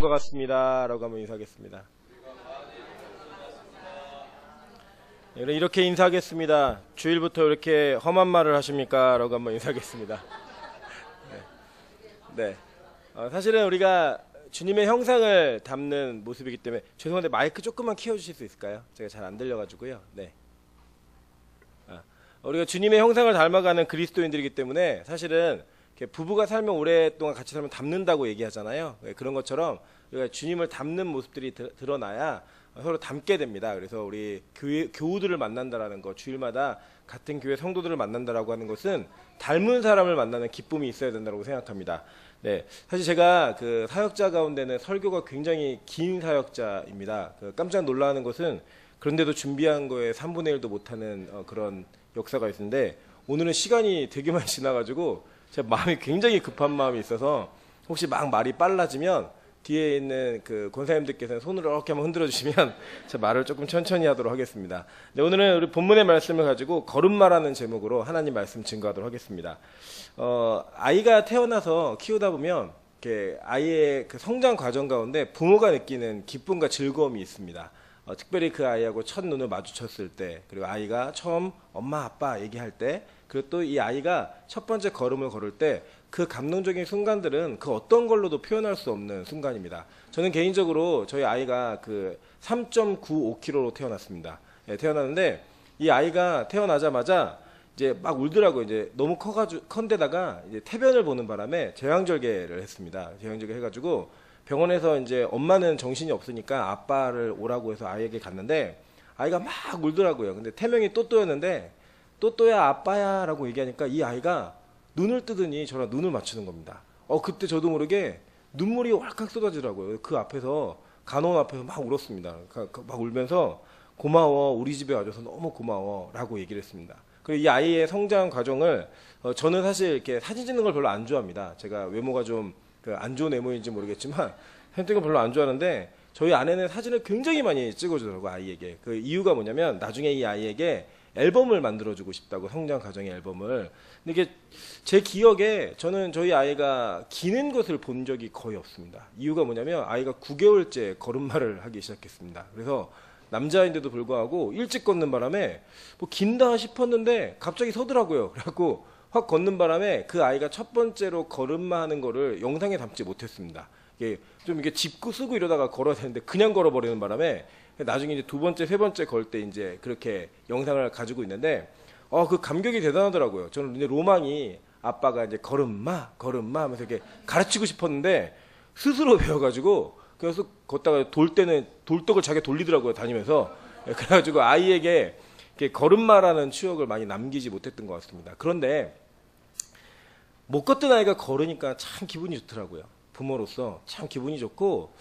것 같습니다 라고 한번 인사하겠습니다. 이렇게 인사하겠습니다. 주일부터 이렇게 험한 말을 하십니까 라고 한번 인사하겠습니다. 네. 사실은 우리가 주님의 형상을 담는 모습이기 때문에, 죄송한데 마이크 조금만 키워주실 수 있을까요? 제가 잘 안 들려가지고요. 네. 우리가 주님의 형상을 닮아가는 그리스도인들이기 때문에 사실은 부부가 살면 오랫동안 같이 살면 닮는다고 얘기하잖아요. 그런 것처럼 우리가 주님을 닮는 모습들이 드러나야 서로 닮게 됩니다. 그래서 우리 교우들을 만난다라는 거, 주일마다 같은 교회 성도들을 만난다라고 하는 것은 닮은 사람을 만나는 기쁨이 있어야 된다고 생각합니다. 네, 사실 제가 그 사역자 가운데는 설교가 굉장히 긴 사역자입니다. 깜짝 놀라는 것은 그런데도 준비한 거에 3분의 1도 못하는 그런 역사가 있는데, 오늘은 시간이 되게 많이 지나가지고 제 마음이 굉장히 급한 마음이 있어서 혹시 막 말이 빨라지면 뒤에 있는 그 권사님들께서는 손으로 이렇게 한번 흔들어 주시면 제 말을 조금 천천히 하도록 하겠습니다. 네, 오늘은 우리 본문의 말씀을 가지고 걸음마라는 제목으로 하나님 말씀 증거하도록 하겠습니다. 아이가 태어나서 키우다 보면 이렇게 아이의 그 성장 과정 가운데 부모가 느끼는 기쁨과 즐거움이 있습니다. 특별히 그 아이하고 첫 눈을 마주쳤을 때, 그리고 아이가 처음 엄마 아빠 얘기할 때, 그리고 또 이 아이가 첫 번째 걸음을 걸을 때 그 감동적인 순간들은 그 어떤 걸로도 표현할 수 없는 순간입니다. 저는 개인적으로 저희 아이가 그 3.95kg로 태어났습니다. 예, 태어났는데 이 아이가 태어나자마자 이제 막 울더라고요. 이제 너무 컨데다가 이제 태변을 보는 바람에 제왕절개를 했습니다. 제왕절개 해가지고 병원에서 이제 엄마는 정신이 없으니까 아빠를 오라고 해서 아이에게 갔는데 아이가 막 울더라고요. 근데 태명이 또또였는데 또또야 아빠야 라고 얘기하니까 이 아이가 눈을 뜨더니 저랑 눈을 맞추는 겁니다. 그때 저도 모르게 눈물이 왈칵 쏟아지더라고요. 그 앞에서, 간호원 앞에서 막 울었습니다. 막 울면서 고마워, 우리 집에 와줘서 너무 고마워 라고 얘기를 했습니다. 그리고 이 아이의 성장 과정을 저는 사실 이렇게 사진 찍는 걸 별로 안 좋아합니다. 제가 외모가 좀 안 좋은 외모인지 모르겠지만 사진 찍는 걸 별로 안 좋아하는데 저희 아내는 사진을 굉장히 많이 찍어주더라고요, 아이에게. 그 이유가 뭐냐면 나중에 이 아이에게 앨범을 만들어주고 싶다고, 성장 과정의 앨범을. 근데 이게 제 기억에 저는 저희 아이가 기는 것을 본 적이 거의 없습니다. 이유가 뭐냐면 아이가 9개월째 걸음마를 하기 시작했습니다. 그래서 남자인데도 불구하고 일찍 걷는 바람에 뭐 긴다 싶었는데 갑자기 서더라고요. 그래갖고 확 걷는 바람에 그 아이가 첫 번째로 걸음마 하는 거를 영상에 담지 못했습니다. 이게 좀 이게 짚고 쓰고 이러다가 걸어야 되는데 그냥 걸어버리는 바람에 나중에 이제 두 번째, 세 번째 걸 때 이제 그렇게 영상을 가지고 있는데, 그 감격이 대단하더라고요. 저는 이제 로망이 아빠가 이제 걸음마 하면서 이렇게 가르치고 싶었는데 스스로 배워가지고 그래서 걷다가 돌 때는 돌떡을 자기가 돌리더라고요, 다니면서. 그래가지고 아이에게 이렇게 걸음마라는 추억을 많이 남기지 못했던 것 같습니다. 그런데 못 걷던 아이가 걸으니까 참 기분이 좋더라고요. 부모로서 참 기분이 좋고,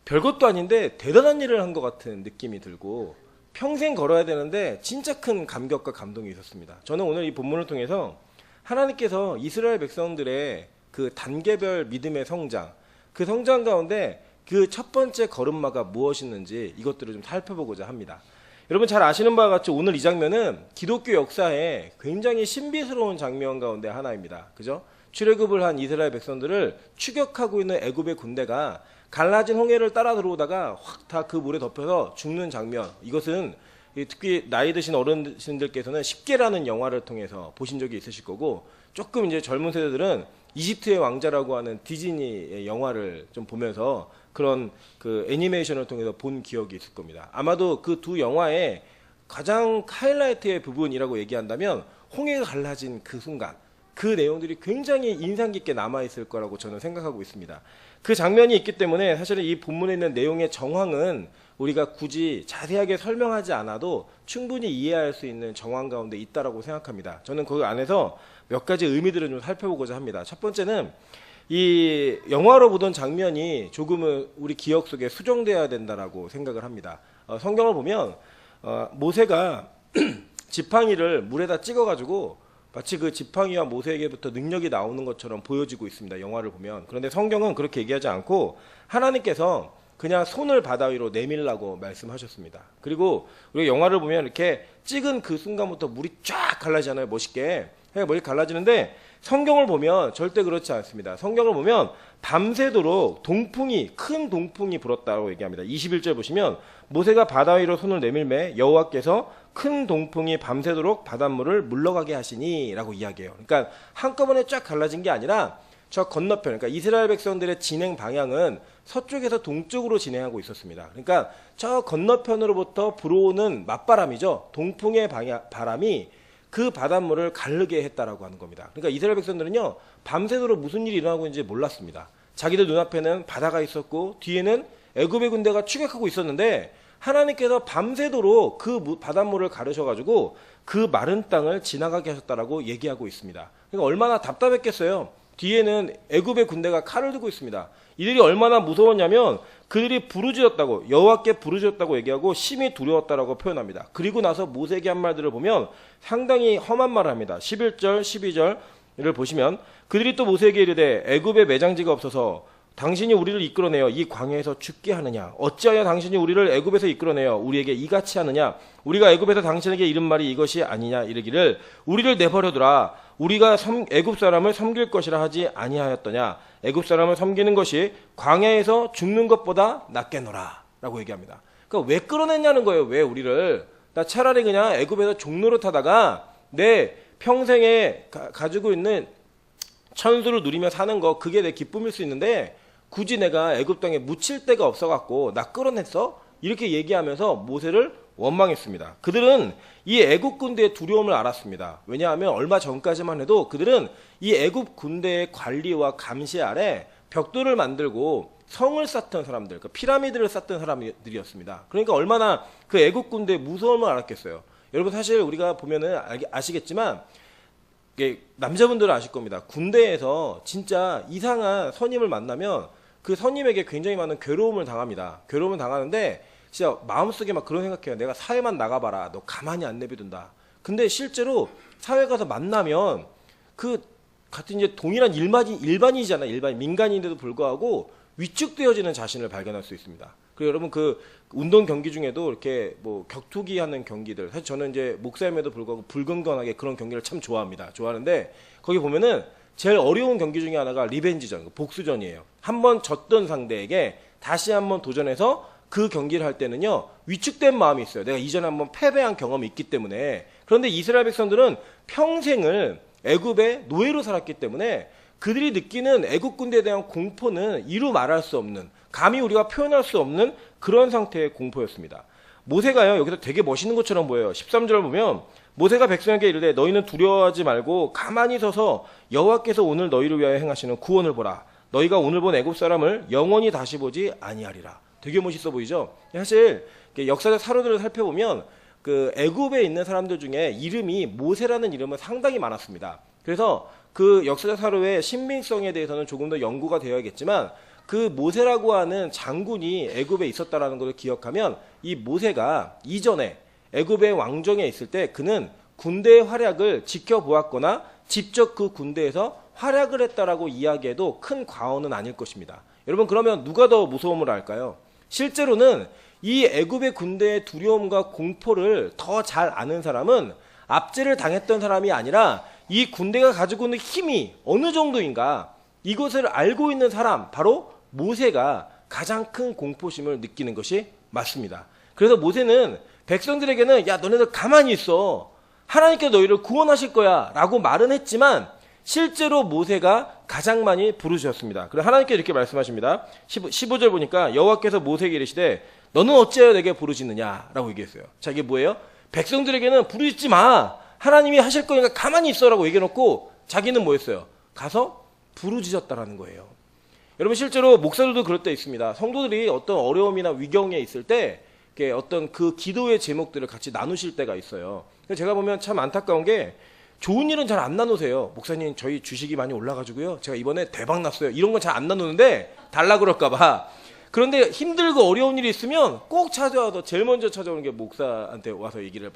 별것도 아닌데 대단한 일을 한 것 같은 느낌이 들고, 평생 걸어야 되는데 진짜 큰 감격과 감동이 있었습니다. 저는 오늘 이 본문을 통해서 하나님께서 이스라엘 백성들의 그 단계별 믿음의 성장, 그 성장 가운데 그 첫 번째 걸음마가 무엇이었는지 이것들을 좀 살펴보고자 합니다. 여러분 잘 아시는 바와 같이 오늘 이 장면은 기독교 역사에 굉장히 신비스러운 장면 가운데 하나입니다. 그죠? 출애굽을 한 이스라엘 백성들을 추격하고 있는 애굽의 군대가 갈라진 홍해를 따라 들어오다가 확 다 그 물에 덮여서 죽는 장면. 이것은 특히 나이 드신 어른들께서는 10개라는 영화를 통해서 보신 적이 있으실 거고, 조금 이제 젊은 세대들은 이집트의 왕자라고 하는 디즈니의 영화를 좀 보면서 그런 그 애니메이션을 통해서 본 기억이 있을 겁니다. 아마도 그 두 영화의 가장 하이라이트의 부분이라고 얘기한다면 홍해가 갈라진 그 순간, 그 내용들이 굉장히 인상 깊게 남아있을 거라고 저는 생각하고 있습니다. 그 장면이 있기 때문에 사실은 이 본문에 있는 내용의 정황은 우리가 굳이 자세하게 설명하지 않아도 충분히 이해할 수 있는 정황 가운데 있다라고 생각합니다. 저는 그 안에서 몇 가지 의미들을 좀 살펴보고자 합니다. 첫 번째는 이 영화로 보던 장면이 조금은 우리 기억 속에 수정되어야 된다라고 생각을 합니다. 성경을 보면 모세가 지팡이를 물에다 찍어가지고 마치 그 지팡이와 모세에게부터 능력이 나오는 것처럼 보여지고 있습니다. 영화를 보면. 그런데 성경은 그렇게 얘기하지 않고 하나님께서 그냥 손을 바다 위로 내밀라고 말씀하셨습니다. 그리고 우리가 영화를 보면 이렇게 찍은 그 순간부터 물이 쫙 갈라지잖아요. 멋있게. 해가 멀리 갈라지는데 성경을 보면 절대 그렇지 않습니다. 성경을 보면 밤새도록 큰 동풍이 불었다고 얘기합니다. 21절 보시면 모세가 바다 위로 손을 내밀매 여호와께서 큰 동풍이 밤새도록 바닷물을 물러가게 하시니라고 이야기해요. 그러니까 한꺼번에 쫙 갈라진 게 아니라 저 건너편, 그러니까 이스라엘 백성들의 진행 방향은 서쪽에서 동쪽으로 진행하고 있었습니다. 그러니까 저 건너편으로부터 불어오는 맞바람이죠. 동풍의 바람이 그 바닷물을 가르게 했다라고 하는 겁니다. 그러니까 이스라엘 백성들은요, 밤새도록 무슨 일이 일어나고 있는지 몰랐습니다. 자기들 눈앞에는 바다가 있었고 뒤에는 애굽의 군대가 추격하고 있었는데 하나님께서 밤새도록 그 바닷물을 가르셔가지고 그 마른 땅을 지나가게 하셨다라고 얘기하고 있습니다. 그러니까 얼마나 답답했겠어요. 뒤에는 애굽의 군대가 칼을 들고 있습니다. 이들이 얼마나 무서웠냐면 그들이 부르짖었다고, 여호와께 부르짖었다고 얘기하고 심히 두려웠다라고 표현합니다. 그리고 나서 모세에게 한 말들을 보면 상당히 험한 말을 합니다. 11절 12절을 보시면 그들이 또 모세에게 이르되 애굽에 매장지가 없어서 당신이 우리를 이끌어내어 이 광야에서 죽게 하느냐? 어찌하여 당신이 우리를 애굽에서 이끌어내어 우리에게 이같이 하느냐? 우리가 애굽에서 당신에게 이른 말이 이것이 아니냐? 이르기를 우리를 내버려두라. 우리가 애굽 사람을 섬길 것이라 하지 아니하였더냐? 애굽 사람을 섬기는 것이 광야에서 죽는 것보다 낫겠노라 라고 얘기합니다. 그러니까 왜 끌어냈냐는 거예요. 왜 우리를? 나 차라리 그냥 애굽에서 종노릇하다가 내 평생에 가지고 있는 천수를 누리며 사는 거, 그게 내 기쁨일 수 있는데 굳이 내가 애굽 땅에 묻힐 데가 없어갖고 나 끌어냈어? 이렇게 얘기하면서 모세를 원망했습니다. 그들은 이 애굽 군대의 두려움을 알았습니다. 왜냐하면 얼마 전까지만 해도 그들은 이 애굽 군대의 관리와 감시 아래 벽돌을 만들고 성을 쌓던 사람들, 그러니까 피라미드를 쌓던 사람들이었습니다. 그러니까 얼마나 그 애굽 군대의 무서움을 알았겠어요. 여러분 사실 우리가 보면은 아시겠지만 남자분들은 아실 겁니다. 군대에서 진짜 이상한 선임을 만나면 그 선임에게 굉장히 많은 괴로움을 당합니다. 괴로움을 당하는데 진짜 마음속에 막 그런 생각해요. 내가 사회만 나가봐라. 너 가만히 안 내비둔다. 근데 실제로 사회 가서 만나면 그 같은 이제 동일한 일반인이잖아요. 민간인인데도 불구하고 위축되어지는 자신을 발견할 수 있습니다. 그리고 여러분 그 운동 경기 중에도 이렇게 뭐 격투기 하는 경기들, 사실 저는 이제 목사임에도 불구하고 불건강하게 그런 경기를 참 좋아합니다. 좋아하는데 거기 보면은 제일 어려운 경기 중에 하나가 리벤지전, 복수전이에요. 한번 졌던 상대에게 다시 한번 도전해서 그 경기를 할 때는요, 위축된 마음이 있어요. 내가 이전에 한번 패배한 경험이 있기 때문에. 그런데 이스라엘 백성들은 평생을 애굽의 노예로 살았기 때문에 그들이 느끼는 애국 군대에 대한 공포는 이루 말할 수 없는, 감히 우리가 표현할 수 없는 그런 상태의 공포였습니다. 모세가요, 여기서 되게 멋있는 것처럼 보여요. 13절 보면 모세가 백성에게 이르되 너희는 두려워하지 말고 가만히 서서 여호와께서 오늘 너희를 위하여 행하시는 구원을 보라. 너희가 오늘 본 애굽 사람을 영원히 다시 보지 아니하리라. 되게 멋있어 보이죠? 사실 역사적 사료들을 살펴보면 그 애굽에 있는 사람들 중에 이름이 모세라는 이름은 상당히 많았습니다. 그래서 그 역사적 사료의 신빙성에 대해서는 조금 더 연구가 되어야겠지만 그 모세라고 하는 장군이 애굽에 있었다라는 것을 기억하면 이 모세가 이전에 애굽의 왕정에 있을 때 그는 군대의 활약을 지켜보았거나 직접 그 군대에서 활약을 했다라고 이야기해도 큰 과언은 아닐 것입니다. 여러분 그러면 누가 더 무서움을 알까요? 실제로는 이 애굽의 군대의 두려움과 공포를 더 잘 아는 사람은 압제를 당했던 사람이 아니라 이 군대가 가지고 있는 힘이 어느 정도인가 이것을 알고 있는 사람, 바로 모세가 가장 큰 공포심을 느끼는 것이 맞습니다. 그래서 모세는 백성들에게는 야 너네들 가만히 있어, 하나님께서 너희를 구원하실 거야 라고 말은 했지만 실제로 모세가 가장 많이 부르짖었습니다. 그래서 하나님께서 이렇게 말씀하십니다. 15절 보니까 여호와께서 모세에게 이르시되 너는 어찌하여 내게 부르짖느냐 라고 얘기했어요. 자, 이게 뭐예요? 백성들에게는 부르짖지 마, 하나님이 하실 거니까 가만히 있어라고 얘기해놓고 자기는 뭐 했어요? 가서 부르짖었다라는 거예요. 여러분 실제로 목사들도 그럴 때 있습니다. 성도들이 어떤 어려움이나 위경에 있을 때 어떤 그 기도의 제목들을 같이 나누실 때가 있어요. 제가 보면 참 안타까운 게 좋은 일은 잘 안 나누세요. 목사님 저희 주식이 많이 올라가지고요, 제가 이번에 대박 났어요, 이런 건 잘 안 나누는데 달라 그럴까 봐. 그런데 힘들고 어려운 일이 있으면 꼭 찾아와서 제일 먼저 찾아오는 게 목사한테 와서 얘기를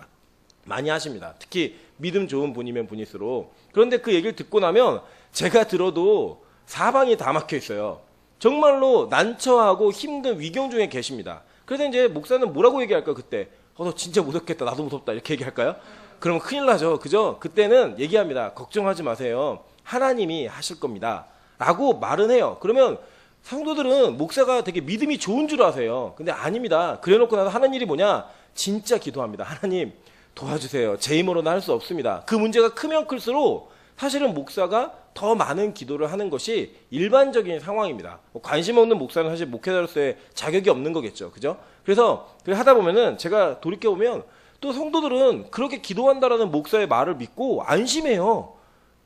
많이 하십니다. 특히 믿음 좋은 분이면 분일수록. 그런데 그 얘기를 듣고 나면 제가 들어도 사방이 다 막혀 있어요. 정말로 난처하고 힘든 위경 중에 계십니다. 그래서 이제 목사는 뭐라고 얘기할까 그때? 너 진짜 무섭겠다, 나도 무섭다, 이렇게 얘기할까요? 그러면 큰일 나죠. 그죠? 그때는 얘기합니다. 걱정하지 마세요, 하나님이 하실 겁니다 라고 말은 해요. 그러면 성도들은 목사가 되게 믿음이 좋은 줄 아세요. 근데 아닙니다. 그래놓고 나서 하는 일이 뭐냐? 진짜 기도합니다. 하나님 도와주세요. 제 힘으로는 할 수 없습니다. 그 문제가 크면 클수록 사실은 목사가 더 많은 기도를 하는 것이 일반적인 상황입니다. 관심 없는 목사는 사실 목회자로서의 자격이 없는 거겠죠. 그죠? 그래서 하다 보면은 제가 돌이켜보면 또 성도들은 그렇게 기도한다라는 목사의 말을 믿고 안심해요.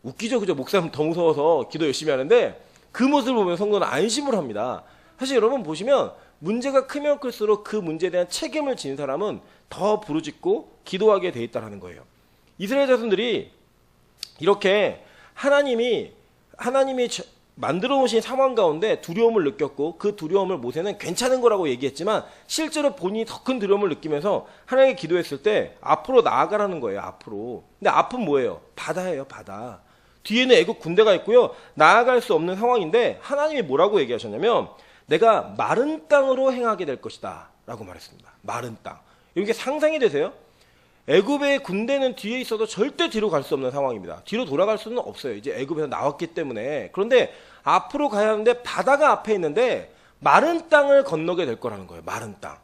웃기죠. 그죠? 목사는 더 무서워서 기도 열심히 하는데 그 모습을 보면 성도는 안심을 합니다. 사실 여러분 보시면 문제가 크면 클수록 그 문제에 대한 책임을 지는 사람은 더 부르짖고 기도하게 돼 있다는 거예요. 이스라엘 자손들이 이렇게 하나님이 만들어 놓으신 상황 가운데 두려움을 느꼈고 그 두려움을 모세는 괜찮은 거라고 얘기했지만 실제로 본인이 더 큰 두려움을 느끼면서 하나님께 기도했을 때 앞으로 나아가라는 거예요. 앞으로. 근데 앞은 뭐예요? 바다예요. 바다. 뒤에는 애국 군대가 있고요. 나아갈 수 없는 상황인데 하나님이 뭐라고 얘기하셨냐면 내가 마른 땅으로 행하게 될 것이다 라고 말했습니다. 마른 땅. 이게 상상이 되세요? 애굽의 군대는 뒤에 있어도 절대 뒤로 갈 수 없는 상황입니다. 뒤로 돌아갈 수는 없어요. 이제 애굽에서 나왔기 때문에. 그런데 앞으로 가야 하는데 바다가 앞에 있는데 마른 땅을 건너게 될 거라는 거예요. 마른 땅.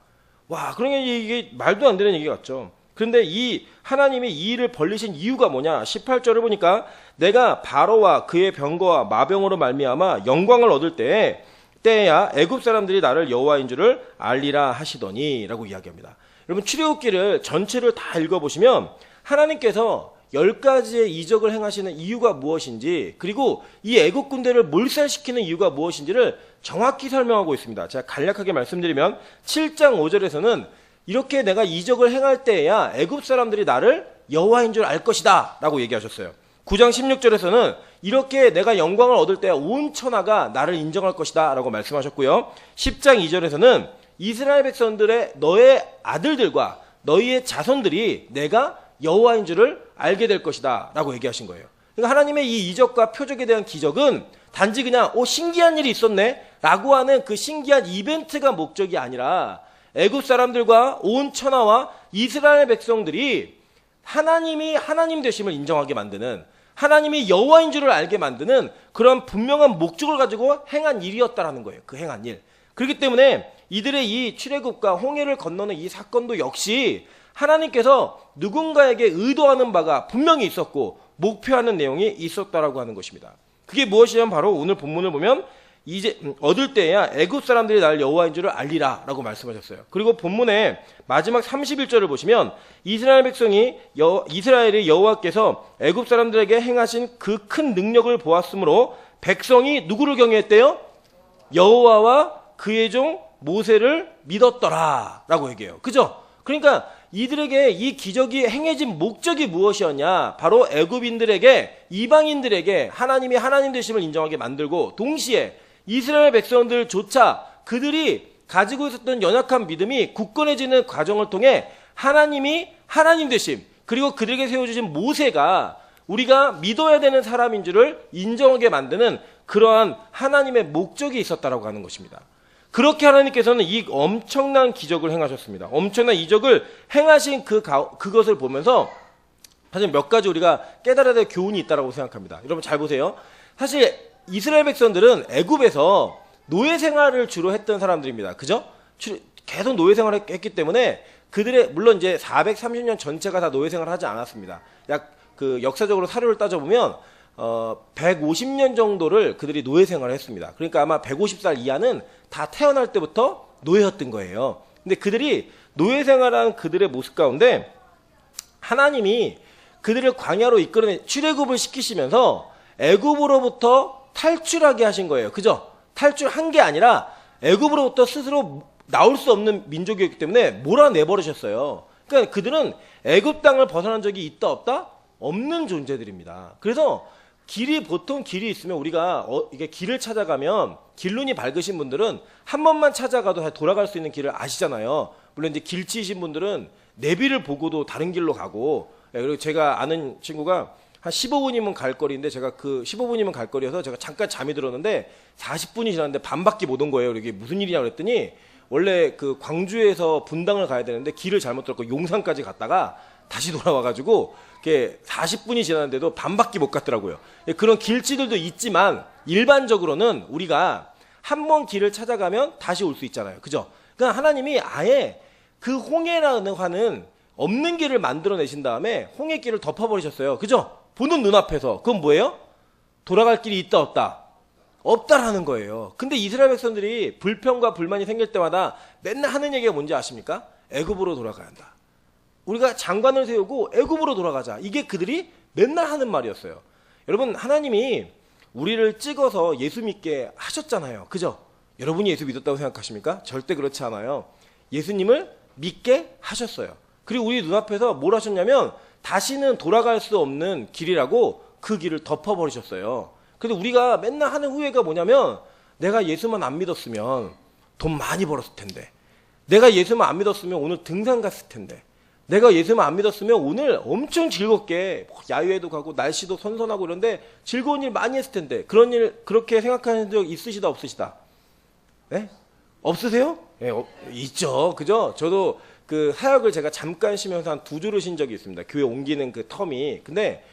와, 그러니까 이게 말도 안 되는 얘기 같죠. 그런데 이 하나님이 이 일을 벌리신 이유가 뭐냐? 18절을 보니까 내가 바로와 그의 병거와 마병으로 말미암아 영광을 얻을 때에야 애굽 사람들이 나를 여호와인 줄을 알리라 하시더니라고 이야기합니다. 여러분 출애굽기를 전체를 다 읽어보시면 하나님께서 10가지의 이적을 행하시는 이유가 무엇인지 그리고 이 애국 군대를 몰살시키는 이유가 무엇인지를 정확히 설명하고 있습니다. 제가 간략하게 말씀드리면 7장 5절에서는 이렇게 내가 이적을 행할 때에야 애국 사람들이 나를 여호와인 줄 알 것이다 라고 얘기하셨어요. 9장 16절에서는 이렇게 내가 영광을 얻을 때야 온 천하가 나를 인정할 것이다 라고 말씀하셨고요. 10장 2절에서는 이스라엘 백성들의 너의 아들들과 너희의 자손들이 내가 여호와인 줄을 알게 될 것이다 라고 얘기하신 거예요. 그러니까 하나님의 이 이적과 표적에 대한 기적은 단지 그냥 신기한 일이 있었네 라고 하는 그 신기한 이벤트가 목적이 아니라 애굽 사람들과 온 천하와 이스라엘 백성들이 하나님이 하나님 되심을 인정하게 만드는 하나님이 여호와인 줄을 알게 만드는 그런 분명한 목적을 가지고 행한 일이었다라는 거예요. 그 행한 일. 그렇기 때문에 이들의 이 출애굽과 홍해를 건너는 이 사건도 역시 하나님께서 누군가에게 의도하는 바가 분명히 있었고 목표하는 내용이 있었다라고 하는 것입니다. 그게 무엇이냐면 바로 오늘 본문을 보면 이제 얻을 때야 애굽 사람들이 나를 여호와인 줄을 알리라 라고 말씀하셨어요. 그리고 본문의 마지막 31절을 보시면 이스라엘 백성이 이스라엘이 여호와께서 애굽 사람들에게 행하신 그 큰 능력을 보았으므로 백성이 누구를 경외했대요? 여호와와 그의 종 모세를 믿었더라 라고 얘기해요. 그죠? 그러니까 이들에게 이 기적이 행해진 목적이 무엇이었냐? 바로 애굽인들에게 이방인들에게 하나님이 하나님 되심을 인정하게 만들고 동시에 이스라엘 백성들조차 그들이 가지고 있었던 연약한 믿음이 굳건해지는 과정을 통해 하나님이 하나님 되심 그리고 그들에게 세워주신 모세가 우리가 믿어야 되는 사람인 줄을 인정하게 만드는 그러한 하나님의 목적이 있었다라고 하는 것입니다. 그렇게 하나님께서는 이 엄청난 기적을 행하셨습니다. 엄청난 이적을 행하신 그것을 보면서 사실 몇 가지 우리가 깨달아야 될 교훈이 있다고 생각합니다. 여러분 잘 보세요. 사실 이스라엘 백성들은 애굽에서 노예 생활을 주로 했던 사람들입니다. 그죠? 계속 노예 생활을 했기 때문에 그들의 물론 이제 430년 전체가 다 노예 생활을 하지 않았습니다. 약 그 역사적으로 사료를 따져보면 150년 정도를 그들이 노예 생활을 했습니다. 그러니까 아마 150살 이하는 다 태어날 때부터 노예였던 거예요. 근데 그들이 노예 생활한 그들의 모습 가운데 하나님이 그들을 광야로 이끌어내 출애굽을 시키시면서 애굽으로부터 탈출하게 하신 거예요. 그죠? 탈출한 게 아니라 애굽으로부터 스스로 나올 수 없는 민족이었기 때문에 몰아내버리셨어요. 그러니까 그들은 애굽 땅을 벗어난 적이 있다 없다? 없는 존재들입니다. 그래서 보통 길이 있으면 우리가 이게 길을 찾아가면 길눈이 밝으신 분들은 한 번만 찾아가도 다 돌아갈 수 있는 길을 아시잖아요. 물론 이제 길치이신 분들은 내비를 보고도 다른 길로 가고 그리고 제가 아는 친구가 한 15분이면 갈 거리인데 제가 그 15분이면 갈 거리여서 제가 잠깐 잠이 들었는데 40분이 지났는데 반밖에 못 온 거예요. 이게 무슨 일이냐 그랬더니 원래 그 광주에서 분당을 가야 되는데 길을 잘못 들었고 용산까지 갔다가 다시 돌아와가지고 이렇게 40분이 지났는데도 반밖에 못 갔더라고요. 그런 길치들도 있지만 일반적으로는 우리가 한 번 길을 찾아가면 다시 올 수 있잖아요. 그죠? 그러니까 하나님이 아예 그 홍해라는 화는 없는 길을 만들어내신 다음에 홍해 길을 덮어버리셨어요. 그죠? 보는 눈앞에서. 그건 뭐예요? 돌아갈 길이 있다 없다? 없다라는 거예요. 근데 이스라엘 백성들이 불평과 불만이 생길 때마다 맨날 하는 얘기가 뭔지 아십니까? 애굽으로 돌아가야 한다. 우리가 장관을 세우고 애굽으로 돌아가자. 이게 그들이 맨날 하는 말이었어요. 여러분, 하나님이 우리를 찍어서 예수 믿게 하셨잖아요. 그죠? 여러분이 예수 믿었다고 생각하십니까? 절대 그렇지 않아요. 예수님을 믿게 하셨어요. 그리고 우리 눈앞에서 뭘 하셨냐면 다시는 돌아갈 수 없는 길이라고 그 길을 덮어버리셨어요. 근데 우리가 맨날 하는 후회가 뭐냐면 내가 예수만 안 믿었으면 돈 많이 벌었을 텐데, 내가 예수만 안 믿었으면 오늘 등산 갔을 텐데, 내가 예수만 안 믿었으면 오늘 엄청 즐겁게 야유회도 가고 날씨도 선선하고 이런데 즐거운 일 많이 했을 텐데. 그런 일 그렇게 생각하는 적 있으시다 없으시다? 네? 없으세요? 네, 있죠. 그죠? 저도 그 사역을 제가 잠깐 쉬면서 한 2주를 쉰 적이 있습니다. 교회 옮기는 그 텀이. 근데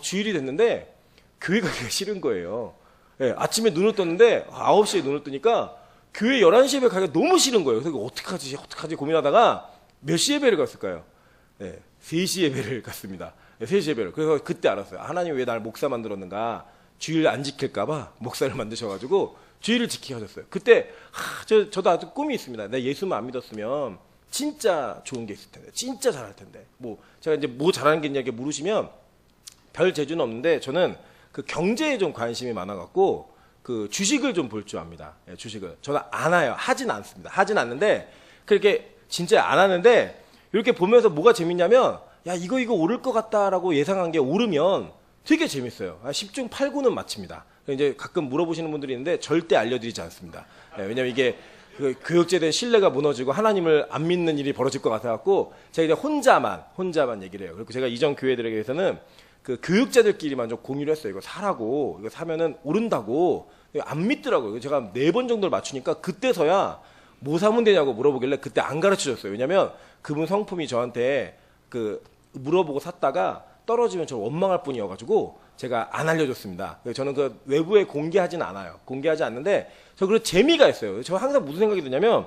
주일이 됐는데 교회 가기가 싫은 거예요. 네, 아침에 눈을 떴는데 9시에 눈을 뜨니까 교회 11시에 가기가 너무 싫은 거예요. 그래서 어떡하지 고민하다가 몇 시 예배를 갔을까요? 네, 3시 예배를 갔습니다. 네, 3시 예배를. 그래서 그때 알았어요. 하나님 왜 날 목사 만들었는가? 주일 안 지킬까봐 목사를 만드셔가지고 주일을 지키게 하셨어요. 그때 저도 아주 꿈이 있습니다. 내가 예수만 안 믿었으면 진짜 좋은 게 있을 텐데, 진짜 잘할 텐데. 뭐 제가 이제 뭐 잘하는 게 있냐고 물으시면 별 재주는 없는데 저는 그 경제에 좀 관심이 많아갖고 그 주식을 좀 볼 줄 압니다. 예, 주식을 저는 안 해요. 하진 않습니다. 하진 않는데 그렇게 진짜 안 하는데 이렇게 보면서 뭐가 재밌냐면 야 이거 오를 것 같다라고 예상한 게 오르면 되게 재밌어요. 10중 8구는 맞춥니다. 이제 가끔 물어보시는 분들이 있는데 절대 알려드리지 않습니다. 예, 왜냐면 이게 그 교육제에 대한 신뢰가 무너지고 하나님을 안 믿는 일이 벌어질 것 같아갖고 제가 이제 혼자만 얘기를 해요. 그리고 제가 이전 교회들에게서는 그 교육자들끼리만 좀 공유를 했어요. 이거 사라고, 이거 사면은 오른다고. 안 믿더라고요. 제가 4번 정도를 맞추니까 그때서야 뭐 사면 되냐고 물어보길래 그때 안 가르쳐 줬어요. 왜냐면 그분 성품이 저한테 그 물어보고 샀다가 떨어지면 저 원망할 뿐이어가지고 제가 안 알려줬습니다. 저는 그 외부에 공개하진 않아요. 공개하지 않는데 저 그런 재미가 있어요. 저 항상 무슨 생각이 드냐면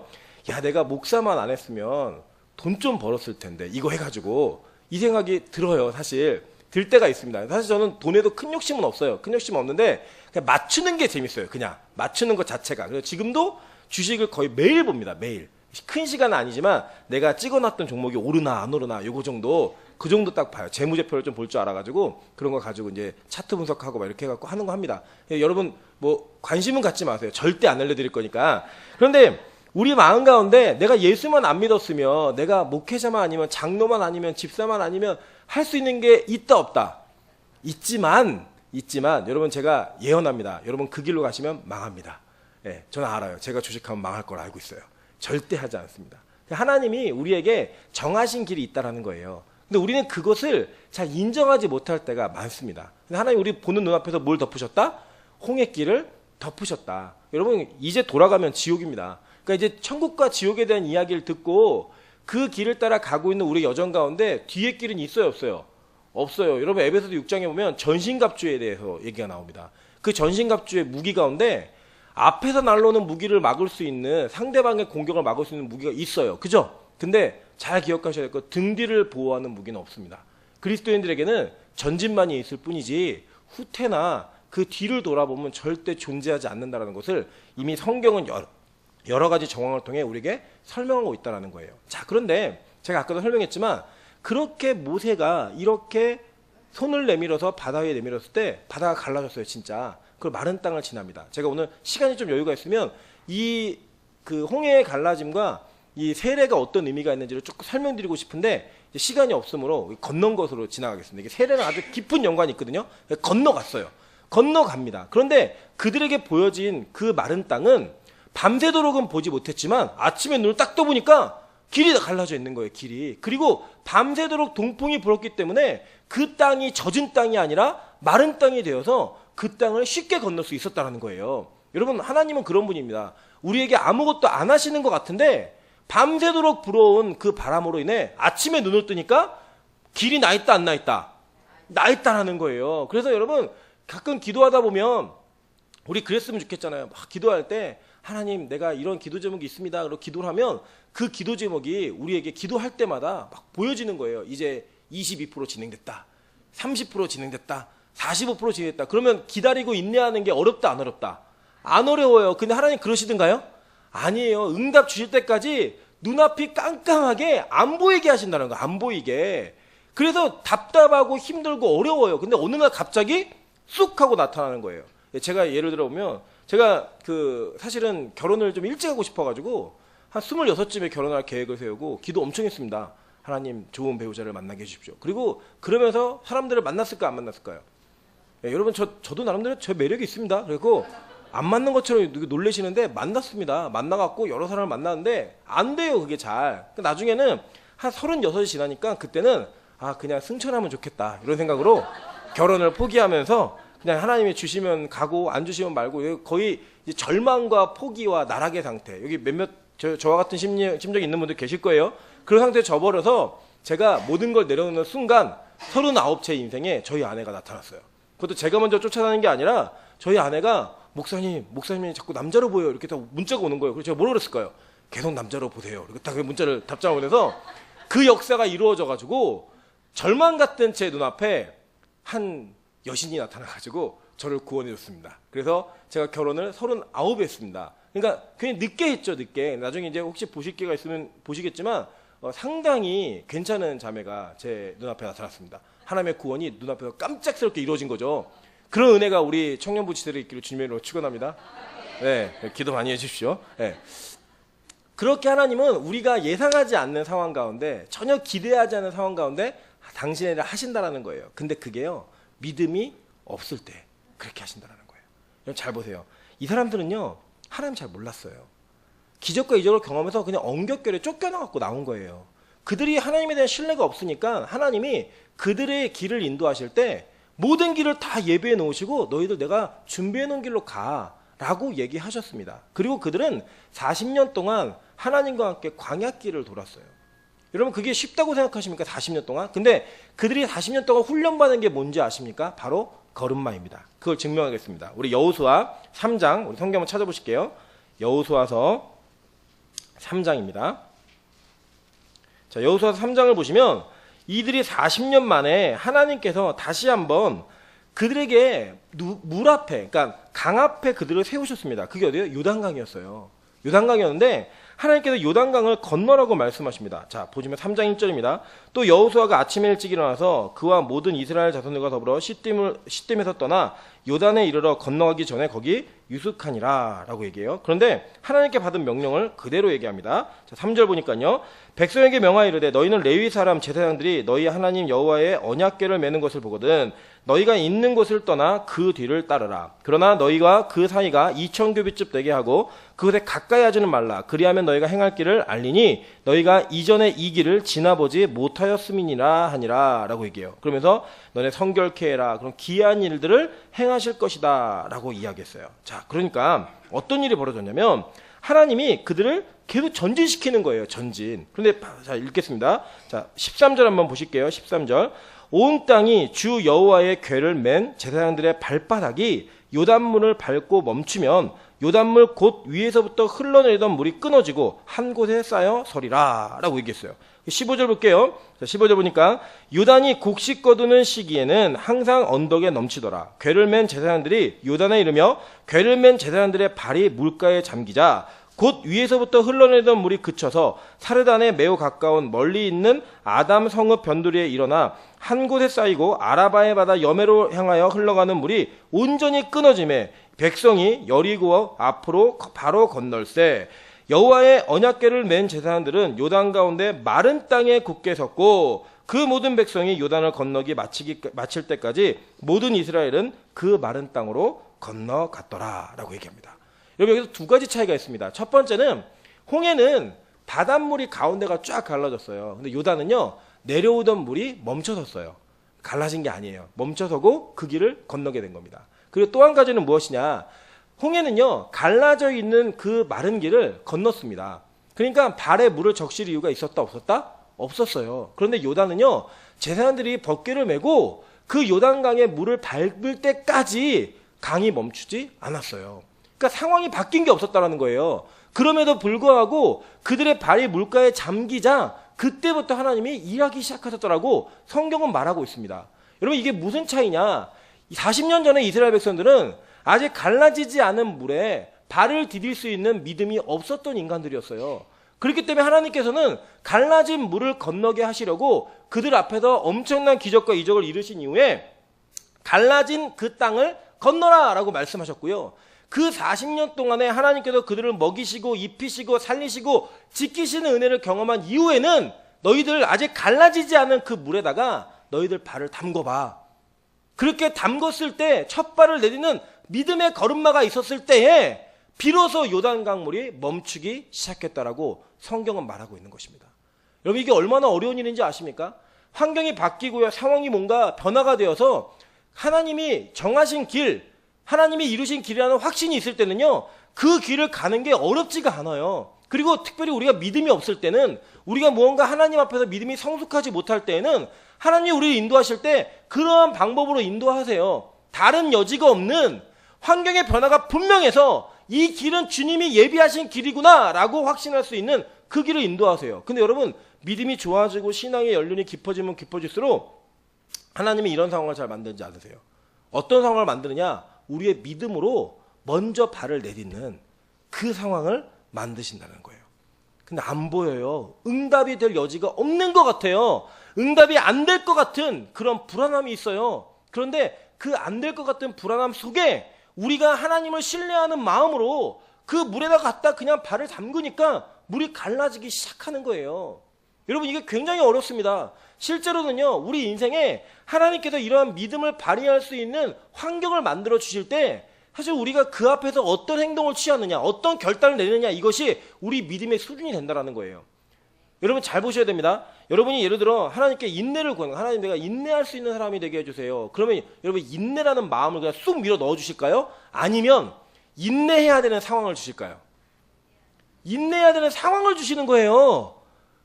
야 내가 목사만 안 했으면 돈 좀 벌었을 텐데 이거 해가지고 이 생각이 들어요. 사실 들 때가 있습니다. 사실 저는 돈에도 큰 욕심은 없어요. 큰 욕심은 없는데 그냥 맞추는 게 재밌어요. 그냥 맞추는 것 자체가. 그래서 지금도 주식을 거의 매일 봅니다. 매일. 큰 시간은 아니지만 내가 찍어놨던 종목이 오르나 안 오르나 요거 정도 그 정도 딱 봐요. 재무제표를 좀 볼 줄 알아가지고 그런 거 가지고 이제 차트 분석하고 막 이렇게 해갖고 하는 거 합니다. 여러분 뭐 관심은 갖지 마세요. 절대 안 알려드릴 거니까. 그런데 우리 마음 가운데 내가 예수만 안 믿었으면 내가 목회자만 아니면 장로만 아니면 집사만 아니면 할 수 있는 게 있다 없다? 있지만 여러분 제가 예언합니다. 여러분 그 길로 가시면 망합니다. 예, 저는 알아요. 제가 주식하면 망할 걸 알고 있어요. 절대 하지 않습니다. 하나님이 우리에게 정하신 길이 있다라는 거예요. 근데 우리는 그것을 잘 인정하지 못할 때가 많습니다. 근데 하나님 우리 보는 눈앞에서 뭘 덮으셨다? 홍해길을 덮으셨다. 여러분 이제 돌아가면 지옥입니다. 그러니까 이제 천국과 지옥에 대한 이야기를 듣고 그 길을 따라 가고 있는 우리 여정 가운데 뒤에 길은 있어요 없어요? 없어요. 여러분 에베소서 6장에 보면 전신갑주에 대해서 얘기가 나옵니다. 그 전신갑주의 무기 가운데 앞에서 날아오는 무기를 막을 수 있는 상대방의 공격을 막을 수 있는 무기가 있어요. 그죠? 근데 잘 기억하셔야 될 거 등 뒤를 보호하는 무기는 없습니다. 그리스도인들에게는 전진만이 있을 뿐이지 후퇴나 그 뒤를 돌아보면 절대 존재하지 않는다는 것을 이미 성경은 여러 가지 정황을 통해 우리에게 설명하고 있다는 거예요. 자, 그런데 제가 아까도 설명했지만 그렇게 모세가 이렇게 손을 내밀어서 바다 위에 내밀었을 때 바다가 갈라졌어요. 진짜. 그 마른 땅을 지납니다. 제가 오늘 시간이 좀 여유가 있으면 이 그 홍해의 갈라짐과 이 세례가 어떤 의미가 있는지를 조금 설명드리고 싶은데 시간이 없으므로 건넌 것으로 지나가겠습니다. 이게 세례는 아주 깊은 연관이 있거든요. 건너갔어요. 건너갑니다. 그런데 그들에게 보여진 그 마른 땅은 밤새도록은 보지 못했지만 아침에 눈을 딱 떠보니까 길이 다 갈라져 있는 거예요. 길이. 그리고 밤새도록 동풍이 불었기 때문에 그 땅이 젖은 땅이 아니라 마른 땅이 되어서 그 땅을 쉽게 건널 수 있었다는 거예요. 여러분 하나님은 그런 분입니다. 우리에게 아무것도 안 하시는 것 같은데 밤새도록 불어온 그 바람으로 인해 아침에 눈을 뜨니까 길이 나 있다 안 나 있다? 나 있다라는 거예요. 그래서 여러분 가끔 기도하다 보면 우리 그랬으면 좋겠잖아요. 막 기도할 때 하나님 내가 이런 기도 제목이 있습니다. 그리고 기도를 하면 그 기도 제목이 우리에게 기도할 때마다 막 보여지는 거예요. 이제 22% 진행됐다. 30% 진행됐다. 45% 진행됐다. 그러면 기다리고 인내하는 게 어렵다 안 어렵다? 안 어려워요. 근데 하나님 그러시던가요? 아니에요. 응답 주실 때까지 눈앞이 깜깜하게 안 보이게 하신다는 거예요. 안 보이게. 그래서 답답하고 힘들고 어려워요. 근데 어느 날 갑자기 쑥 하고 나타나는 거예요. 제가 예를 들어 보면 제가 사실은 결혼을 좀 일찍 하고 싶어가지고 한 26쯤에 결혼할 계획을 세우고 기도 엄청 했습니다. 하나님 좋은 배우자를 만나게 해주십시오. 그리고 그러면서 사람들을 만났을까 안 만났을까요? 여러분 저도 나름대로 제 매력이 있습니다. 그리고 안 맞는 것처럼 놀라시는데 만났습니다. 만나갖고 여러 사람을 만나는데 안 돼요. 그게 잘. 나중에는 한 36이 지나니까 그때는 그냥 승천하면 좋겠다 이런 생각으로 결혼을 포기하면서 그냥 하나님이 주시면 가고 안 주시면 말고 거의 이제 절망과 포기와 나락의 상태. 여기 몇몇 저와 같은 심정이 있는 분들 계실 거예요. 그런 상태에 접어려서 제가 모든 걸 내려놓는 순간 39제 인생에 저희 아내가 나타났어요. 그것도 제가 먼저 쫓아다니는 게 아니라 저희 아내가 목사님이 자꾸 남자로 보여요. 이렇게 딱 문자가 오는 거예요. 그래서 제가 뭐라 그랬을까요? 계속 남자로 보세요. 이렇게 딱 문자를 답장을 보내서 그 역사가 이루어져가지고 절망 같은 제 눈앞에 한 여신이 나타나가지고 저를 구원해줬습니다. 그래서 제가 결혼을 39에 했습니다. 그러니까 괜히 늦게 했죠, 늦게. 나중에 이제 혹시 보실 기회가 있으면 보시겠지만 상당히 괜찮은 자매가 제 눈앞에 나타났습니다. 하나님의 구원이 눈앞에서 깜짝스럽게 이루어진 거죠. 그런 은혜가 우리 청년부 지대로 있기를 주님으로 축원합니다. 네, 기도 많이 해주십시오. 네. 그렇게 하나님은 우리가 예상하지 않는 상황 가운데 전혀 기대하지 않는 상황 가운데 당신의 일을 하신다라는 거예요. 근데 그게요, 믿음이 없을 때 그렇게 하신다라는 거예요. 여러분 잘 보세요. 이 사람들은요, 하나님 잘 몰랐어요. 기적과 이적을 경험해서 그냥 엉겹결에 쫓겨나갖고 나온 거예요. 그들이 하나님에 대한 신뢰가 없으니까 하나님이 그들의 길을 인도하실 때 모든 길을 다 예비해 놓으시고 너희들 내가 준비해 놓은 길로 가라고 얘기하셨습니다. 그리고 그들은 40년 동안 하나님과 함께 광야길을 돌았어요. 여러분 그게 쉽다고 생각하십니까? 40년 동안? 근데 그들이 40년 동안 훈련받은 게 뭔지 아십니까? 바로 걸음마입니다. 그걸 증명하겠습니다. 우리 여호수아 3장, 우리 성경 한번 찾아보실게요. 여호수아서 3장입니다. 자, 여호수아서 3장을 보시면 이들이 40년 만에 하나님께서 다시 한번 그들에게 물 앞에, 그러니까 강 앞에 그들을 세우셨습니다. 그게 어디예요? 요단강이었어요. 요단강이었는데 하나님께서 요단강을 건너라고 말씀하십니다. 자, 보시면 3장 1절입니다. 또 여호수아가 아침에 일찍 일어나서 그와 모든 이스라엘 자손들과 더불어 시딤에서 떠나 요단에 이르러 건너가기 전에 거기 유숙하니라 라고 얘기해요. 그런데 하나님께 받은 명령을 그대로 얘기합니다. 자, 3절 보니까요. 백성에게 명하이르되 너희는 레위 사람 제사장들이 너희 하나님 여호와의 언약궤를 매는 것을 보거든 너희가 있는 곳을 떠나 그 뒤를 따르라. 그러나 너희가 그 사이가 2000규빗쯤 되게 하고 그곳에 가까이 하지는 말라. 그리하면 너희가 행할 길을 알리니 너희가 이전에 이 길을 지나보지 못하였음이니라 하니라 라고 얘기해요. 그러면서 너네 성결케 해라. 그럼 기이한 일들을 행하실 것이다 라고 이야기했어요. 자, 그러니까 어떤 일이 벌어졌냐면 하나님이 그들을 계속 전진시키는 거예요. 전진. 그런데 자, 읽겠습니다. 자, 13절 한번 보실게요. 13절. 온 땅이 주 여호와의 궤를 맨 제사장들의 발바닥이 요단물을 밟고 멈추면 요단물 곧 위에서부터 흘러내리던 물이 끊어지고 한 곳에 쌓여 서리라 라고 얘기했어요. 15절 볼게요. 자, 15절 보니까 요단이 곡식 거두는 시기에는 항상 언덕에 넘치더라. 궤를 맨 제사장들이 요단에 이르며 궤를 맨 제사장들의 발이 물가에 잠기자 곧 위에서부터 흘러내리던 물이 그쳐서 사르단에 매우 가까운 멀리 있는 아담 성읍 변두리에 일어나 한 곳에 쌓이고 아라바의 바다 여매로 향하여 흘러가는 물이 온전히 끊어지매 백성이 여리고 앞으로 바로 건널세 여호와의 언약궤를 맨 제사장들은 요단 가운데 마른 땅에 굳게 섰고 그 모든 백성이 요단을 건너기 마칠 때까지 모든 이스라엘은 그 마른 땅으로 건너갔더라 라고 얘기합니다. 여러분 여기서 두 가지 차이가 있습니다. 첫 번째는 홍해는 바닷물이 가운데가 쫙 갈라졌어요. 근데 요단은요 내려오던 물이 멈춰섰어요. 갈라진 게 아니에요. 멈춰서고 그 길을 건너게 된 겁니다. 그리고 또 한 가지는 무엇이냐? 홍해는요 갈라져 있는 그 마른 길을 건넜습니다. 그러니까 발에 물을 적실 이유가 있었다 없었다? 없었어요. 그런데 요단은요 제사장들이 벗개를 메고 그 요단강에 물을 밟을 때까지 강이 멈추지 않았어요. 그러니까 상황이 바뀐 게 없었다라는 거예요. 그럼에도 불구하고 그들의 발이 물가에 잠기자 그때부터 하나님이 일하기 시작하셨더라고 성경은 말하고 있습니다. 여러분 이게 무슨 차이냐? 40년 전에 이스라엘 백성들은 아직 갈라지지 않은 물에 발을 디딜 수 있는 믿음이 없었던 인간들이었어요. 그렇기 때문에 하나님께서는 갈라진 물을 건너게 하시려고 그들 앞에서 엄청난 기적과 이적을 이루신 이후에 갈라진 그 땅을 건너라 라고 말씀하셨고요. 그 40년 동안에 하나님께서 그들을 먹이시고 입히시고 살리시고 지키시는 은혜를 경험한 이후에는 너희들 아직 갈라지지 않은 그 물에다가 너희들 발을 담궈봐. 그렇게 담궜을 때 첫 발을 내딛는 믿음의 걸음마가 있었을 때에 비로소 요단강물이 멈추기 시작했다라고 성경은 말하고 있는 것입니다. 여러분 이게 얼마나 어려운 일인지 아십니까? 환경이 바뀌고요. 상황이 뭔가 변화가 되어서 하나님이 정하신 길, 하나님이 이루신 길이라는 확신이 있을 때는요. 그 길을 가는 게 어렵지가 않아요. 그리고 특별히 우리가 믿음이 없을 때는 우리가 무언가 하나님 앞에서 믿음이 성숙하지 못할 때에는 하나님이 우리를 인도하실 때 그러한 방법으로 인도하세요. 다른 여지가 없는 환경의 변화가 분명해서 이 길은 주님이 예비하신 길이구나 라고 확신할 수 있는 그 길을 인도하세요. 근데 여러분 믿음이 좋아지고 신앙의 연륜이 깊어지면 깊어질수록 하나님이 이런 상황을 잘 만드는지 아세요? 어떤 상황을 만드느냐? 우리의 믿음으로 먼저 발을 내딛는 그 상황을 만드신다는 거예요. 근데 안 보여요. 응답이 될 여지가 없는 것 같아요. 응답이 안 될 것 같은 그런 불안함이 있어요. 그런데 그 안 될 것 같은 불안함 속에 우리가 하나님을 신뢰하는 마음으로 그 물에다 갖다 그냥 발을 담그니까 물이 갈라지기 시작하는 거예요. 여러분 이게 굉장히 어렵습니다. 실제로는요 우리 인생에 하나님께서 이러한 믿음을 발휘할 수 있는 환경을 만들어 주실 때 사실 우리가 그 앞에서 어떤 행동을 취하느냐 어떤 결단을 내느냐 이것이 우리 믿음의 수준이 된다는 거예요. 여러분 잘 보셔야 됩니다. 여러분이 예를 들어 하나님께 인내를 구하는 거예요. 하나님 내가 인내할 수 있는 사람이 되게 해주세요. 그러면 여러분 인내라는 마음을 그냥 쑥 밀어 넣어 주실까요? 아니면 인내해야 되는 상황을 주실까요? 인내해야 되는 상황을 주시는 거예요.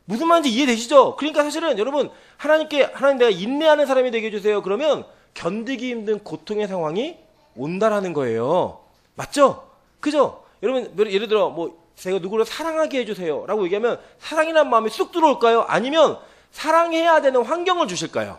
무슨 말인지 이해되시죠? 그러니까 사실은 여러분 하나님께 하나님 내가 인내하는 사람이 되게 해주세요. 그러면 견디기 힘든 고통의 상황이 온다라는 거예요. 맞죠? 그죠? 여러분 예를 들어 뭐 제가 누구를 사랑하게 해주세요 라고 얘기하면 사랑이라는 마음이 쑥 들어올까요? 아니면 사랑해야 되는 환경을 주실까요?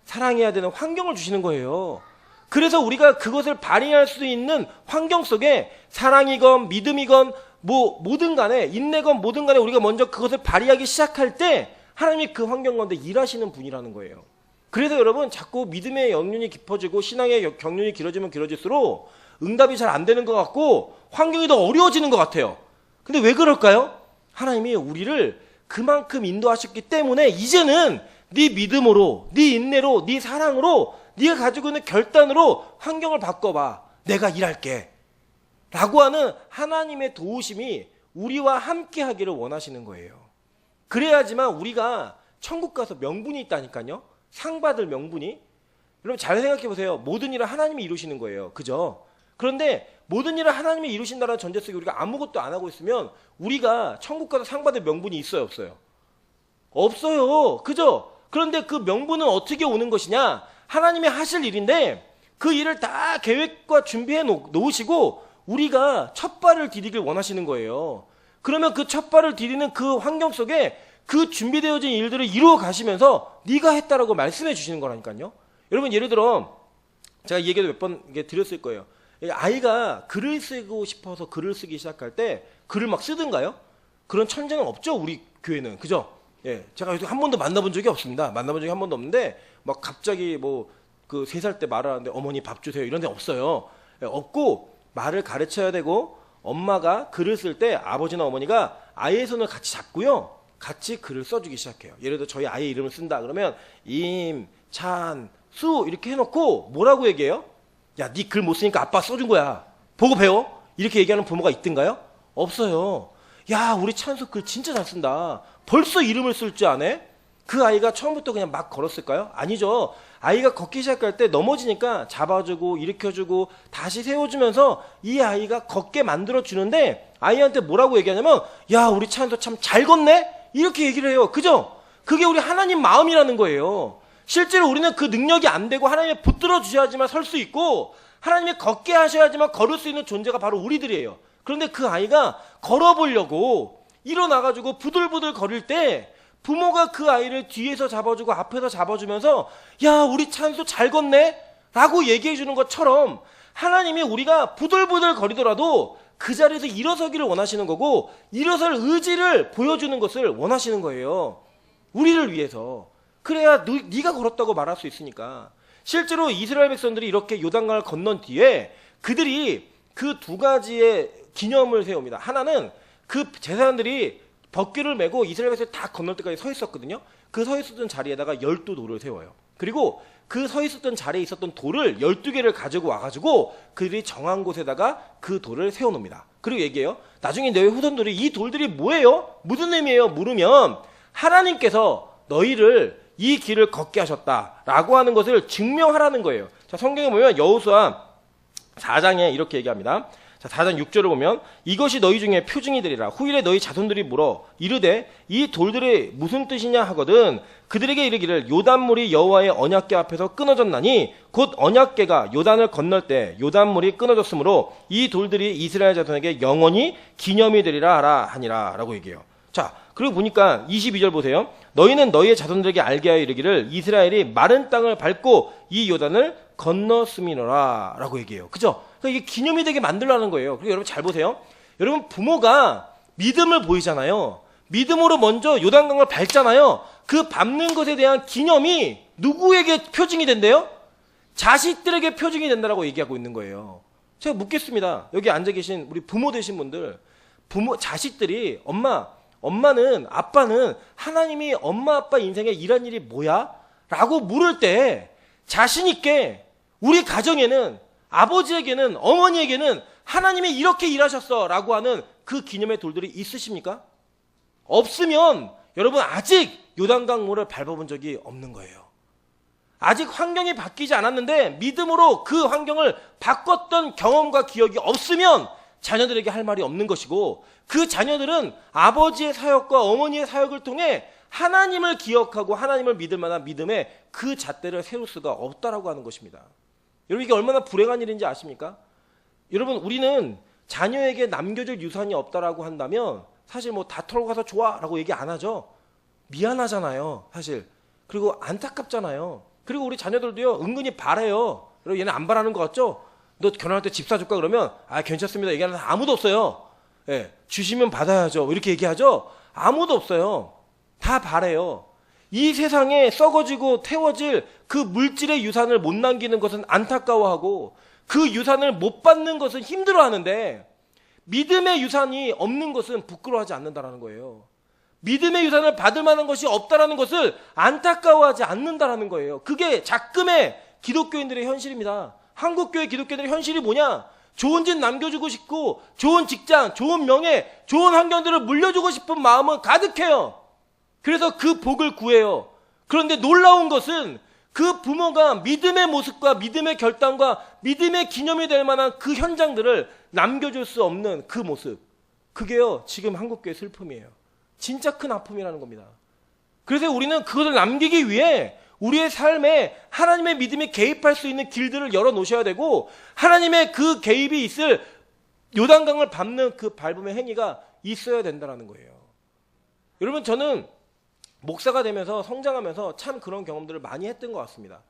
사랑해야 되는 환경을 주시는 거예요. 그래서 우리가 그것을 발휘할 수 있는 환경 속에 사랑이건 믿음이건 뭐 뭐든 간에 인내건 뭐든 간에 우리가 먼저 그것을 발휘하기 시작할 때 하나님이 그 환경 가운데 일하시는 분이라는 거예요. 그래서 여러분 자꾸 믿음의 연륜이 깊어지고 신앙의 경륜이 길어지면 길어질수록 응답이 잘 안 되는 것 같고 환경이 더 어려워지는 것 같아요. 근데 왜 그럴까요? 하나님이 우리를 그만큼 인도하셨기 때문에 이제는 네 믿음으로, 네 인내로, 네 사랑으로, 네가 가지고 있는 결단으로 환경을 바꿔봐. 내가 일할게. 라고 하는 하나님의 도우심이 우리와 함께 하기를 원하시는 거예요. 그래야지만 우리가 천국 가서 명분이 있다니까요. 상 받을 명분이. 여러분 잘 생각해 보세요. 모든 일을 하나님이 이루시는 거예요. 그죠? 그런데 모든 일을 하나님이 이루신다는 전제 속에 우리가 아무것도 안 하고 있으면 우리가 천국 가서 상 받을 명분이 있어요? 없어요? 없어요. 그죠? 그런데 그 명분은 어떻게 오는 것이냐? 하나님이 하실 일인데 그 일을 다 계획과 준비해 놓으시고 우리가 첫 발을 디디길 원하시는 거예요. 그러면 그 첫 발을 디디는 그 환경 속에 그 준비되어진 일들을 이루어 가시면서 네가 했다라고 말씀해 주시는 거라니까요. 여러분 예를 들어 제가 이 얘기도 몇 번 드렸을 거예요. 아이가 글을 쓰고 싶어서 글을 쓰기 시작할 때 글을 막 쓰든가요? 그런 천재는 없죠 우리 교회는. 그죠? 예, 제가 한 번도 만나본 적이 없습니다. 만나본 적이 한 번도 없는데 막 갑자기 뭐 그 3살 때 말하는데 어머니 밥 주세요 이런 데 없어요. 예, 없고 말을 가르쳐야 되고 엄마가 글을 쓸 때 아버지나 어머니가 아이의 손을 같이 잡고요. 같이 글을 써주기 시작해요. 예를 들어 저희 아이 이름을 쓴다 그러면 임, 찬, 수 이렇게 해놓고 뭐라고 얘기해요? 야, 네 글 못 쓰니까 아빠 써준 거야. 보고 배워. 이렇게 얘기하는 부모가 있던가요? 없어요. 야, 우리 찬수 글 진짜 잘 쓴다. 벌써 이름을 쓸 줄 아네? 그 아이가 처음부터 그냥 막 걸었을까요? 아니죠. 아이가 걷기 시작할 때 넘어지니까 잡아주고 일으켜주고 다시 세워주면서 이 아이가 걷게 만들어주는데 아이한테 뭐라고 얘기하냐면 야, 우리 찬수 참 잘 걷네? 이렇게 얘기를 해요. 그죠? 그게 우리 하나님 마음이라는 거예요. 실제로 우리는 그 능력이 안 되고 하나님의 붙들어 주셔야지만 설 수 있고 하나님이 걷게 하셔야지만 걸을 수 있는 존재가 바로 우리들이에요. 그런데 그 아이가 걸어보려고 일어나가지고 부들부들 거릴 때 부모가 그 아이를 뒤에서 잡아주고 앞에서 잡아주면서 야, 우리 찬수 잘 걷네? 라고 얘기해 주는 것처럼 하나님이 우리가 부들부들 거리더라도 그 자리에서 일어서기를 원하시는 거고 일어설 의지를 보여주는 것을 원하시는 거예요. 우리를 위해서. 그래야 네가 걸었다고 말할 수 있으니까. 실제로 이스라엘 백성들이 이렇게 요단강을 건넌 뒤에 그들이 그 두 가지의 기념을 세웁니다. 하나는 그 제사장들이 법궤를 메고 이스라엘 백성이 다 건널 때까지 서 있었거든요. 그 서 있었던 자리에다가 12돌을 세워요. 그리고 그 서 있었던 자리에 있었던 돌을 12개를 가지고 와가지고 그들이 정한 곳에다가 그 돌을 세워놓습니다. 그리고 얘기해요. 나중에 너희 후손들이 이 돌들이 뭐예요? 무슨 의미예요? 물으면 하나님께서 너희를 이 길을 걷게 하셨다라고 하는 것을 증명하라는 거예요. 자, 성경에 보면 여호수아 4장에 이렇게 얘기합니다. 자, 4장 6절을 보면 이것이 너희 중에 표징이 되리라. 후일에 너희 자손들이 물어 이르되 이 돌들이 무슨 뜻이냐 하거든 그들에게 이르기를 요단물이 여호와의 언약궤 앞에서 끊어졌나니 곧 언약궤가 요단을 건널 때 요단물이 끊어졌으므로 이 돌들이 이스라엘 자손에게 영원히 기념이 되리라 하라 하니라 라고 얘기해요. 자, 그리고 보니까 22절 보세요. 너희는 너희의 자손들에게 알게 하여 이르기를 이스라엘이 마른 땅을 밟고 이 요단을 건넜음이노라 라고 얘기해요. 그죠? 그러니까 이게 기념이 되게 만들라는 거예요. 그리고 여러분 잘 보세요. 여러분 부모가 믿음을 보이잖아요. 믿음으로 먼저 요단강을 밟잖아요. 그 밟는 것에 대한 기념이 누구에게 표징이 된대요? 자식들에게 표징이 된다라고 얘기하고 있는 거예요. 제가 묻겠습니다. 여기 앉아 계신 우리 부모 되신 분들, 자식들이 엄마는 아빠는 하나님이 엄마 아빠 인생에 일한 일이 뭐야? 라고 물을 때 자신 있게 우리 가정에는 아버지에게는 어머니에게는 하나님이 이렇게 일하셨어 라고 하는 그 기념의 돌들이 있으십니까? 없으면 여러분 아직 요단강물을 밟아본 적이 없는 거예요. 아직 환경이 바뀌지 않았는데 믿음으로 그 환경을 바꿨던 경험과 기억이 없으면 자녀들에게 할 말이 없는 것이고 그 자녀들은 아버지의 사역과 어머니의 사역을 통해 하나님을 기억하고 하나님을 믿을 만한 믿음의 그 잣대를 세울 수가 없다라고 하는 것입니다. 여러분 이게 얼마나 불행한 일인지 아십니까? 여러분 우리는 자녀에게 남겨줄 유산이 없다라고 한다면 사실 뭐 다 털고 가서 좋아라고 얘기 안 하죠. 미안하잖아요 사실. 그리고 안타깝잖아요. 그리고 우리 자녀들도요 은근히 바래요. 여러분 얘는 안 바라는 것 같죠? 너 결혼할 때 집 사줄까 그러면 아 괜찮습니다 얘기하는 사람 아무도 없어요. 예, 주시면 받아야죠 이렇게 얘기하죠. 아무도 없어요. 다 바래요. 이 세상에 썩어지고 태워질 그 물질의 유산을 못 남기는 것은 안타까워하고 그 유산을 못 받는 것은 힘들어하는데 믿음의 유산이 없는 것은 부끄러워하지 않는다라는 거예요. 믿음의 유산을 받을 만한 것이 없다라는 것을 안타까워하지 않는다라는 거예요. 그게 작금의 기독교인들의 현실입니다. 한국교회 기독교인들의 현실이 뭐냐? 좋은 집 남겨주고 싶고 좋은 직장, 좋은 명예, 좋은 환경들을 물려주고 싶은 마음은 가득해요. 그래서 그 복을 구해요. 그런데 놀라운 것은 그 부모가 믿음의 모습과 믿음의 결단과 믿음의 기념이 될 만한 그 현장들을 남겨줄 수 없는 그 모습. 그게요 지금 한국교회의 슬픔이에요. 진짜 큰 아픔이라는 겁니다. 그래서 우리는 그것을 남기기 위해 우리의 삶에 하나님의 믿음이 개입할 수 있는 길들을 열어놓으셔야 되고 하나님의 그 개입이 있을 요단강을 밟는 그 밟음의 행위가 있어야 된다는 거예요. 여러분 저는 목사가 되면서 성장하면서 참 그런 경험들을 많이 했던 것 같습니다.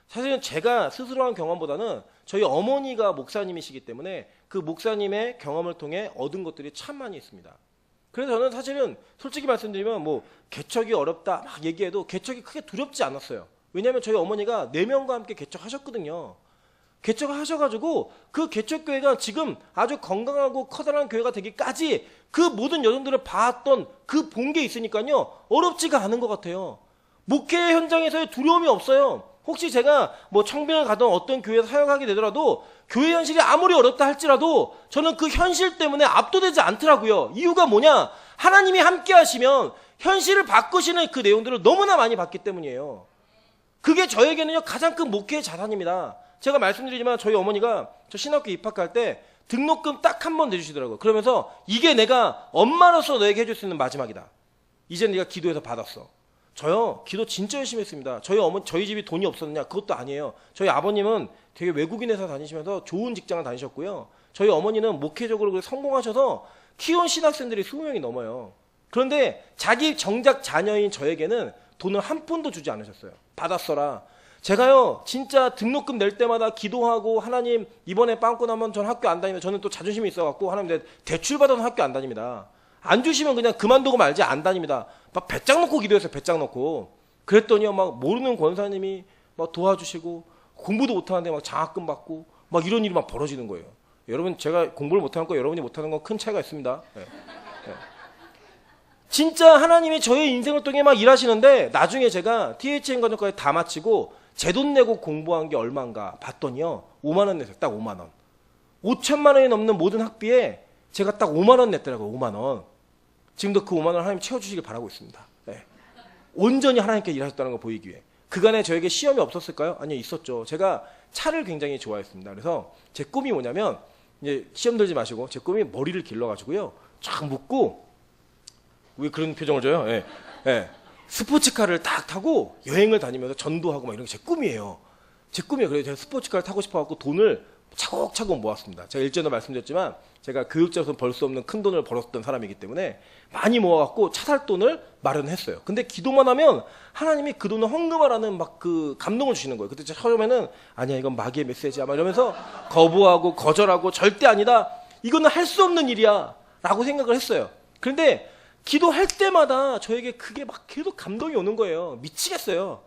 사실은 제가 스스로 한 경험보다는 저희 어머니가 목사님이시기 때문에 그 목사님의 경험을 통해 얻은 것들이 참 많이 있습니다. 그래서 저는 사실은 솔직히 말씀드리면 뭐 개척이 어렵다 막 얘기해도 개척이 크게 두렵지 않았어요. 왜냐하면 저희 어머니가 4명과 함께 개척하셨거든요. 개척하셔가지고 그 개척교회가 지금 아주 건강하고 커다란 교회가 되기까지 그 모든 여정들을 봤던 그 본 게 있으니까요 어렵지가 않은 것 같아요. 목회 현장에서의 두려움이 없어요. 혹시 제가 뭐 청빙을 가던 어떤 교회에서 사역하게 되더라도 교회 현실이 아무리 어렵다 할지라도 저는 그 현실 때문에 압도되지 않더라고요. 이유가 뭐냐? 하나님이 함께 하시면 현실을 바꾸시는 그 내용들을 너무나 많이 봤기 때문이에요. 그게 저에게는요 가장 큰 목회의 자산입니다. 제가 말씀드리지만 저희 어머니가 저 신학교 입학할 때 등록금 딱 한 번 내주시더라고요. 그러면서 이게 내가 엄마로서 너에게 해줄 수 있는 마지막이다. 이제 네가 기도해서 받았어. 저요, 기도 진짜 열심히 했습니다. 저희 집이 돈이 없었느냐? 그것도 아니에요. 저희 아버님은 되게 외국인 회사 다니시면서 좋은 직장을 다니셨고요. 저희 어머니는 목회적으로 성공하셔서 키운 신학생들이 20명이 넘어요. 그런데 자기 정작 자녀인 저에게는 돈을 한 푼도 주지 않으셨어요. 받았어라. 제가요, 진짜 등록금 낼 때마다 기도하고, 하나님, 이번에 빵꾸 나면 전 학교 안 다니는데, 저는 또 자존심이 있어갖고, 하나님, 대출 받아서 학교 안 다닙니다. 안 주시면 그냥 그만두고 말지 안 다닙니다. 막 배짱 놓고 기도했어요. 배짱 놓고. 그랬더니요, 막 모르는 권사님이 막 도와주시고, 공부도 못하는데 막 장학금 받고, 막 이런 일이 막 벌어지는 거예요. 여러분, 제가 공부를 못하는 거, 여러분이 못하는 건 큰 차이가 있습니다. 네. 네. 진짜 하나님이 저의 인생을 통해 막 일하시는데, 나중에 제가 THN 과정까지 다 마치고 제 돈 내고 공부한 게 얼마인가 봤더니요, 5만 원 냈어요. 딱 5만 원. 5천만 원이 넘는 모든 학비에 제가 딱 5만 원 냈더라고요. 5만 원. 지금도 그 5만 원 하나님 채워주시길 바라고 있습니다. 네. 온전히 하나님께 일하셨다는 걸 보이기 위해. 그간에 저에게 시험이 없었을까요? 아니요, 있었죠. 제가 차를 굉장히 좋아했습니다. 그래서 제 꿈이 뭐냐면, 이제 시험 들지 마시고, 제 꿈이 머리를 길러가지고요, 쫙 묶고, 왜 그런 표정을 줘요? 예. 예. 스포츠카를 딱 타고 여행을 다니면서 전도하고 막 이런 게 제 꿈이에요. 제 꿈이에요. 그래서 제가 스포츠카를 타고 싶어갖고 돈을 차곡차곡 모았습니다. 제가 일전에 말씀드렸지만 제가 교육자로서 벌 수 없는 큰 돈을 벌었던 사람이기 때문에 많이 모아갖고 차 살 돈을 마련했어요. 근데 기도만 하면 하나님이 그 돈을 헌금하라는 막 그 감동을 주시는 거예요. 그때 제가 처음에는 아니야, 이건 마귀의 메시지야 막 이러면서 거부하고 거절하고 절대 아니다, 이거는 할 수 없는 일이야 라고 생각을 했어요. 그런데 기도할 때마다 저에게 그게 막 계속 감동이 오는 거예요. 미치겠어요.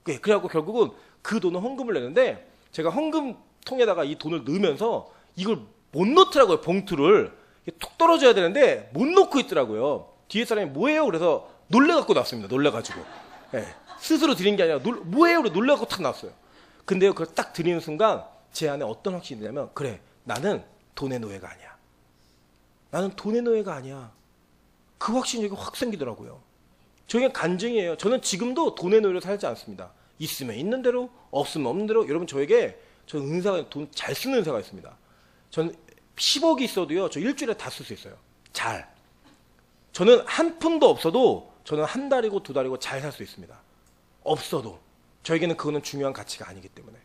그래갖고 결국은 그 돈을 헌금을 내는데, 제가 헌금통에다가 이 돈을 넣으면서 이걸 못 넣더라고요. 봉투를 툭 떨어져야 되는데 못 넣고 있더라고요. 뒤에 사람이 뭐예요? 그래서 놀래갖고 나왔습니다. 놀래가지고. 네. 스스로 드린 게 아니라 뭐예요? 그래 놀래갖고 탁 나왔어요. 근데요, 그걸 딱 드리는 순간 제 안에 어떤 확신이 드냐면, 그래, 나는 돈의 노예가 아니야. 나는 돈의 노예가 아니야. 그 확신이 확 생기더라고요. 저게 간증이에요. 저는 지금도 돈의 노예로 살지 않습니다. 있으면 있는 대로, 없으면 없는 대로. 여러분, 저는 은사가, 돈 잘 쓰는 은사가 있습니다. 저는 10억이 있어도요, 저 일주일에 다 쓸 수 있어요. 잘. 저는 한 푼도 없어도 저는 한 달이고 두 달이고 잘 살 수 있습니다. 없어도. 저에게는 그거는 중요한 가치가 아니기 때문에.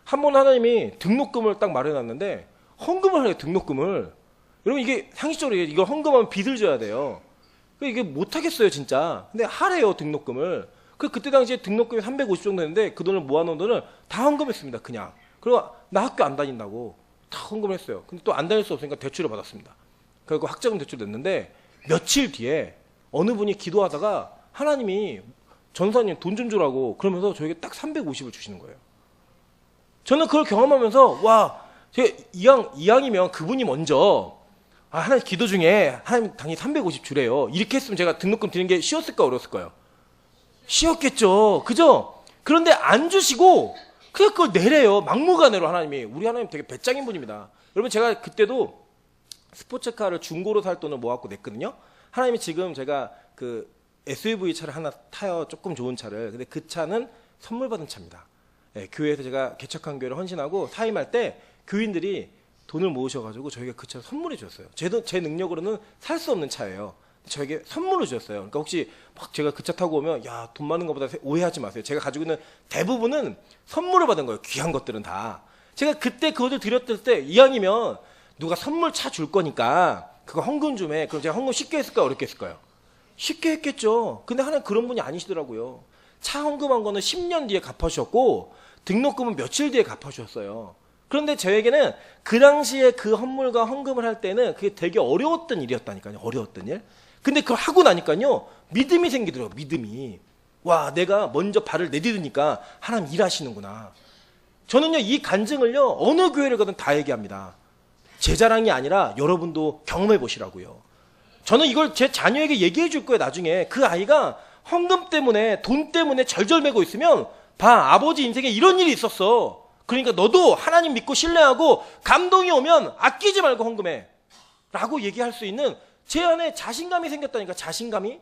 한 번 하나님이 등록금을 딱 마련해놨는데, 헌금을 해요, 등록금을. 여러분, 이게 상식적으로 이거 헌금하면 빚을 져야 돼요. 이게 못하겠어요, 진짜. 근데 하래요, 등록금을. 그때 당시에 등록금이 350 정도 했는데, 그 돈을 모아놓은 돈을 다 헌금했습니다, 그냥. 그리고 나 학교 안 다닌다고 다 헌금했어요. 근데 또 안 다닐 수 없으니까 대출을 받았습니다. 그리고 학자금 대출 냈는데, 며칠 뒤에 어느 분이 기도하다가 하나님이 전사님 돈 좀 주라고 그러면서 저에게 딱 350을 주시는 거예요. 저는 그걸 경험하면서, 와, 제가 이왕이면 그분이 먼저, 하나님 기도 중에 하나님 당연히 350 주래요. 이렇게 했으면 제가 등록금 드리는 게 쉬웠을까 어려웠을까요? 쉬웠겠죠. 그죠? 그런데 안 주시고 그냥 그걸 내래요. 막무가내로 하나님이. 우리 하나님 되게 배짱인 분입니다. 여러분, 제가 그때도 스포츠카를 중고로 살 돈을 모아갖고 냈거든요. 하나님이 지금 제가 그 SUV 차를 하나 타요. 조금 좋은 차를. 근데 그 차는 선물 받은 차입니다. 네, 교회에서 제가 개척한 교회를 헌신하고 사임할 때 교인들이 돈을 모으셔가지고 저에게 그 차를 선물해 주셨어요. 제 능력으로는 살 수 없는 차예요. 저에게 선물을 주셨어요. 그러니까 혹시 막 제가 그 차 타고 오면, 야, 돈 많은 것보다 오해하지 마세요. 제가 가지고 있는 대부분은 선물을 받은 거예요. 귀한 것들은 다. 제가 그때 그것을 드렸을 때, 이왕이면 누가 선물 차 줄 거니까 그거 헌금 좀 해. 그럼 제가 헌금 쉽게 했을까요? 어렵게 했을까요? 쉽게 했겠죠. 근데 하나님 그런 분이 아니시더라고요. 차 헌금한 거는 10년 뒤에 갚아주셨고, 등록금은 며칠 뒤에 갚아주셨어요. 그런데 저에게는 그 당시에 그 헌물과 헌금을 할 때는 그게 되게 어려웠던 일이었다니까요. 어려웠던 일. 근데 그걸 하고 나니까요, 믿음이 생기더라고요. 믿음이. 와, 내가 먼저 발을 내디디니까 하나님 일하시는구나. 저는요, 이 간증을요, 어느 교회를 가든 다 얘기합니다. 제 자랑이 아니라 여러분도 경험해 보시라고요. 저는 이걸 제 자녀에게 얘기해 줄 거예요. 나중에 그 아이가 헌금 때문에, 돈 때문에 절절매고 있으면, 봐, 아버지 인생에 이런 일이 있었어. 그러니까 너도 하나님 믿고 신뢰하고 감동이 오면 아끼지 말고 헌금해 라고 얘기할 수 있는 제 안에 자신감이 생겼다니까. 자신감이.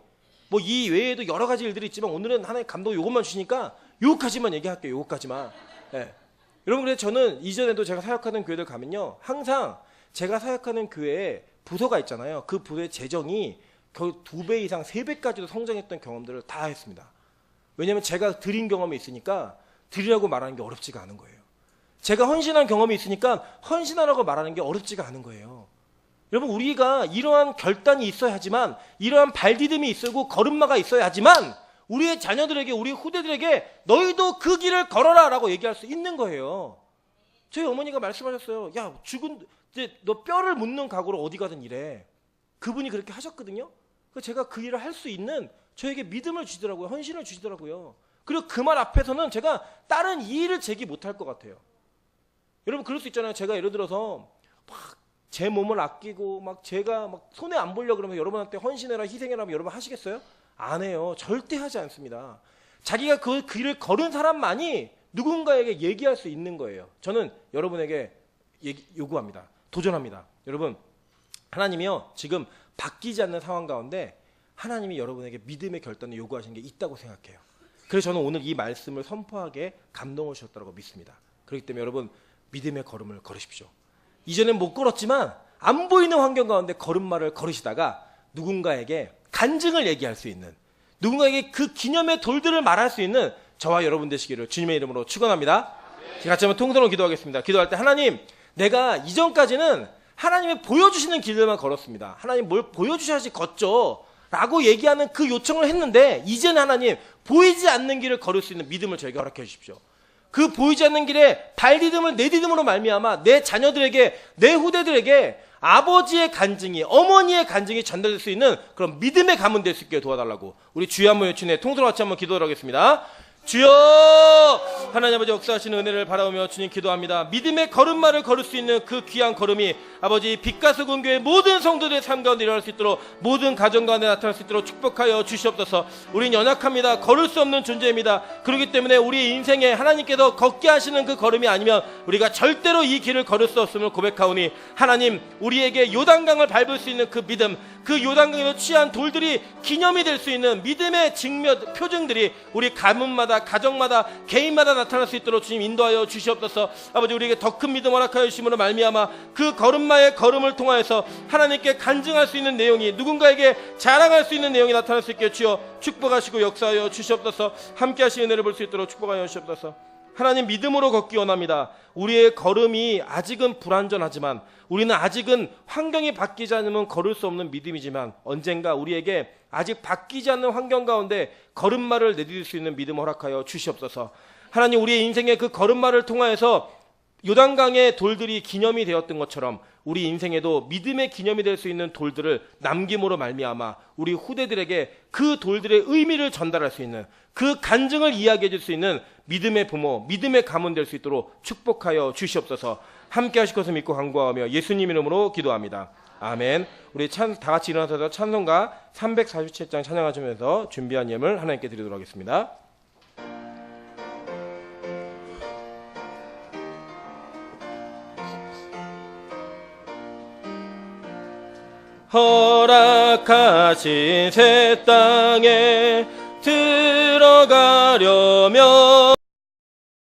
뭐 이 외에도 여러 가지 일들이 있지만 오늘은 하나님 감동 요것만 주시니까 요것까지만 얘기할게요. 요것까지만. 네. 여러분, 그래서 저는 이전에도 제가 사역하는 교회들 가면요, 항상 제가 사역하는 교회에 부서가 있잖아요. 그 부서의 재정이 거의 2배 이상 3배까지도 성장했던 경험들을 다 했습니다. 왜냐하면 제가 드린 경험이 있으니까 드리라고 말하는 게 어렵지가 않은 거예요. 제가 헌신한 경험이 있으니까 헌신하라고 말하는 게 어렵지가 않은 거예요. 여러분, 우리가 이러한 결단이 있어야 하지만, 이러한 발디딤이 있고 걸음마가 있어야 하지만, 우리의 자녀들에게, 우리 후대들에게 너희도 그 길을 걸어라 라고 얘기할 수 있는 거예요. 저희 어머니가 말씀하셨어요. 야, 이제 너 뼈를 묻는 각오로 어디 가든 일해. 그분이 그렇게 하셨거든요. 그래서 제가 그 일을 할 수 있는, 저에게 믿음을 주시더라고요. 헌신을 주시더라고요. 그리고 그 말 앞에서는 제가 다른 이의를 제기 못할 것 같아요. 여러분, 그럴 수 있잖아요. 제가 예를 들어서 막 제 몸을 아끼고 막 제가 막 손해 안 보려고 그러면 여러분한테 헌신해라, 희생해라 하면 여러분 하시겠어요? 안 해요. 절대 하지 않습니다. 자기가 그 길을 걸은 사람만이 누군가에게 얘기할 수 있는 거예요. 저는 여러분에게 요구합니다. 도전합니다. 여러분, 하나님이요, 지금 바뀌지 않는 상황 가운데 하나님이 여러분에게 믿음의 결단을 요구하시는 게 있다고 생각해요. 그래서 저는 오늘 이 말씀을 선포하게 감동을 주셨다고 믿습니다. 그렇기 때문에 여러분, 믿음의 걸음을 걸으십시오. 이전엔 못 걸었지만 안 보이는 환경 가운데 걸음마를 걸으시다가 누군가에게 간증을 얘기할 수 있는, 누군가에게 그 기념의 돌들을 말할 수 있는 저와 여러분 되시기를 주님의 이름으로 축원합니다. 같이 한번 통성으로 기도하겠습니다. 기도할 때, 하나님, 내가 이전까지는 하나님이 보여주시는 길들만 걸었습니다. 하나님 뭘 보여주셔야지 걷죠 라고 얘기하는 그 요청을 했는데, 이제는 하나님 보이지 않는 길을 걸을 수 있는 믿음을 저에게 허락해 주십시오. 그 보이지 않는 길에 발디딤을 내디딤으로 말미암아 내 자녀들에게, 내 후대들에게 아버지의 간증이, 어머니의 간증이 전달될 수 있는 그런 믿음의 가문 될 수 있게 도와달라고 우리 주여 한번 외치네 통성으로 같이 한번 기도를 하겠습니다. 주여, 하나님 아버지 역사하시는 은혜를 바라보며 주님 기도합니다. 믿음의 걸음마를 걸을 수 있는 그 귀한 걸음이 아버지 빛가수 군교의 모든 성도들의 삶 가운데 일어날 수 있도록, 모든 가정 가운데 나타날 수 있도록 축복하여 주시옵소서. 우린 연약합니다. 걸을 수 없는 존재입니다. 그렇기 때문에 우리 인생에 하나님께서 걷게 하시는 그 걸음이 아니면 우리가 절대로 이 길을 걸을 수 없음을 고백하오니, 하나님, 우리에게 요단강을 밟을 수 있는 그 믿음, 그 요단강에서 취한 돌들이 기념이 될 수 있는 믿음의 직면, 표징들이 우리 가문마다, 가정마다, 개인마다 나타날 수 있도록 주님 인도하여 주시옵소서. 아버지, 우리에게 더 큰 믿음 허락하여 주심으로 말미암아 그 걸음마의 걸음을 통하여서 하나님께 간증할 수 있는 내용이, 누군가에게 자랑할 수 있는 내용이 나타날 수 있게 주여 축복하시고 역사하여 주시옵소서. 함께 하시는 은혜를 볼 수 있도록 축복하여 주시옵소서. 하나님, 믿음으로 걷기 원합니다. 우리의 걸음이 아직은 불완전하지만, 우리는 아직은 환경이 바뀌지 않으면 걸을 수 없는 믿음이지만, 언젠가 우리에게 아직 바뀌지 않는 환경 가운데 걸음마를 내디딜 수 있는 믿음 허락하여 주시옵소서. 하나님, 우리의 인생의 그 걸음마를 통하여서 요단강의 돌들이 기념이 되었던 것처럼 우리 인생에도 믿음의 기념이 될 수 있는 돌들을 남김으로 말미암아 우리 후대들에게 그 돌들의 의미를 전달할 수 있는, 그 간증을 이야기해 줄 수 있는 믿음의 부모, 믿음의 가문 될 수 있도록 축복하여 주시옵소서. 함께 하실 것을 믿고 간구하며 예수님 이름으로 기도합니다. 아멘. 우리 다 같이 일어나서 찬송가 347장 찬양하시면서 준비한 예물 하나님께 드리도록 하겠습니다. 허락하신 새 땅에 들어가려면